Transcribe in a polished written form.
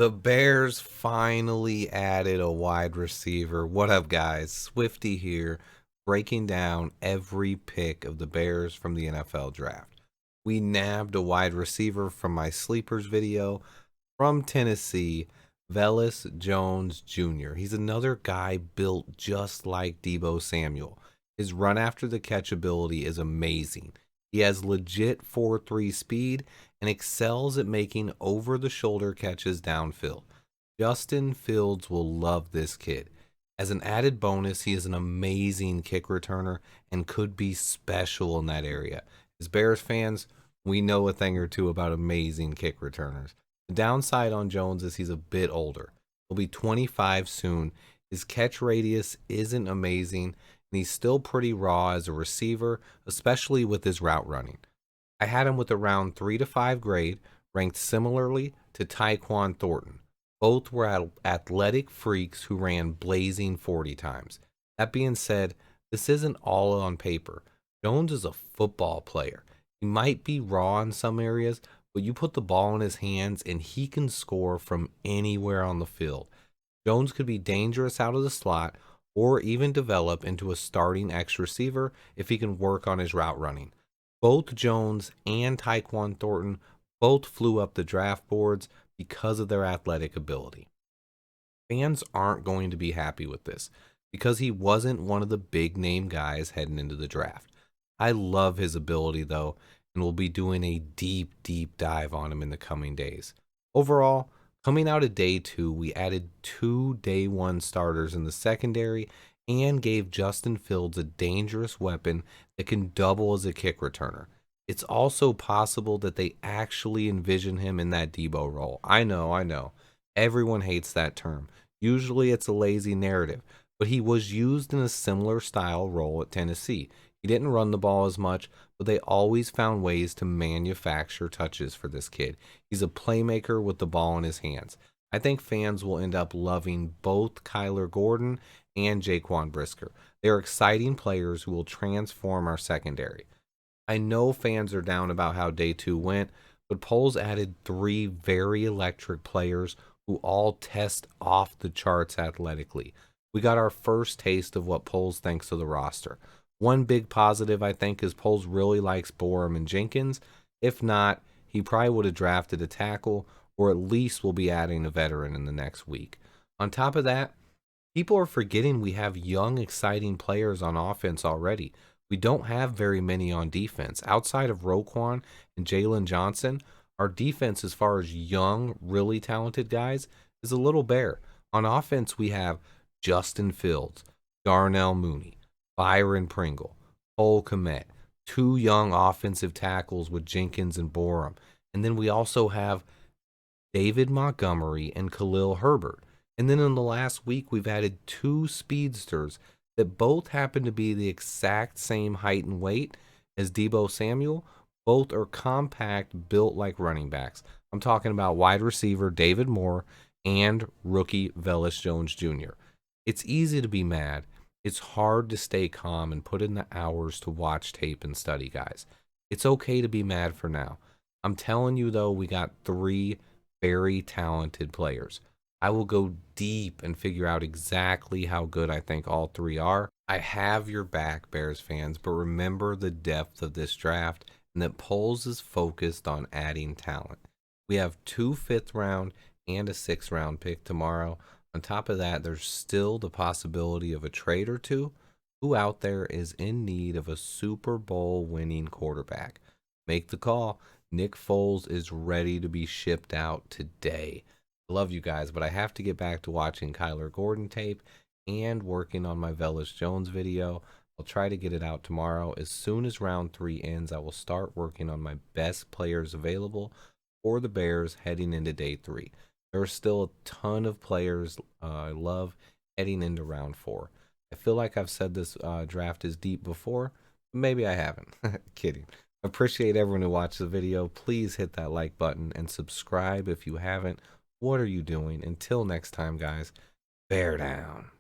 The Bears finally added a wide receiver. What up, guys? Swifty here, breaking down every pick of the Bears from the NFL draft. We nabbed a wide receiver from my sleepers video from Tennessee, Velus Jones Jr. He's another guy built just like Deebo Samuel. His run after the catch ability is amazing. He has legit 4.3 speed and excels at making over-the-shoulder catches downfield. Justin Fields will love this kid. As an added bonus, he is an amazing kick returner and could be special in that area. As Bears fans, we know a thing or two about amazing kick returners. The downside on Jones is he's a bit older. He'll be 25 soon. His catch radius isn't amazing, and he's still pretty raw as a receiver, especially with his route running. I had him with a round 3 to 5 grade, ranked similarly to Tyquan Thornton. Both were athletic freaks who ran blazing 40 times. That being said, this isn't all on paper. Jones is a football player. He might be raw in some areas, but you put the ball in his hands and he can score from anywhere on the field. Jones could be dangerous out of the slot or even develop into a starting X receiver if he can work on his route running. Both Jones and Tyquan Thornton both flew up the draft boards because of their athletic ability. Fans aren't going to be happy with this because he wasn't one of the big name guys heading into the draft. I love his ability though, and we'll be doing a deep dive on him in the coming days. Overall, coming out of day 2, we added 2 day 1 starters in the secondary and gave Justin Fields a dangerous weapon that can double as a kick returner. It's also possible that they actually envision him in that Deebo role. I know. Everyone hates that term. Usually it's a lazy narrative, but he was used in a similar style role at Tennessee. He didn't run the ball as much, but they always found ways to manufacture touches for this kid. He's a playmaker with the ball in his hands. I think fans will end up loving both Kyler Gordon and Jaquan Brisker. They are exciting players who will transform our secondary. I know fans are down about how day 2 went, but polls added 3 very electric players who all test off the charts athletically. We got our first taste of what Poles thinks of the roster. One big positive, I think, is Poles really likes Borum and Jenkins. If not, he probably would have drafted a tackle, or at least will be adding a veteran in the next week. On top of that, people are forgetting we have young, exciting players on offense already. We don't have very many on defense. Outside of Roquan and Jalen Johnson, our defense, as far as young, really talented guys, is a little bare. On offense, we have Justin Fields, Darnell Mooney, Byron Pringle, Cole Kmet, 2 young offensive tackles with Jenkins and Borum. And then we also have David Montgomery and Khalil Herbert. And then in the last week, we've added 2 speedsters that both happen to be the exact same height and weight as Deebo Samuel. Both are compact, built like running backs. I'm talking about wide receiver David Moore and rookie Velus Jones Jr. It's easy to be mad. It's hard to stay calm and put in the hours to watch tape and study, guys. It's okay to be mad for now. I'm telling you, though, we got 3 very talented players. I will go deep and figure out exactly how good I think all 3 are. I have your back, Bears fans, but remember the depth of this draft and that Poles is focused on adding talent. We have 2 5th round and a 6th round pick tomorrow. On top of that, there's still the possibility of a trade or two. Who out there is in need of a Super Bowl winning quarterback? Make the call. Nick Foles is ready to be shipped out today. I love you guys, but I have to get back to watching Kyler Gordon tape and working on my Velus Jones video. I'll try to get it out tomorrow. As soon as round 3 ends, I will start working on my best players available for the Bears heading into day 3. There are still a ton of players I love heading into round 4. I feel like I've said this draft is deep before. Maybe I haven't. Kidding. Appreciate everyone who watched the video. Please hit that like button and subscribe if you haven't. What are you doing? Until next time, guys, bear down.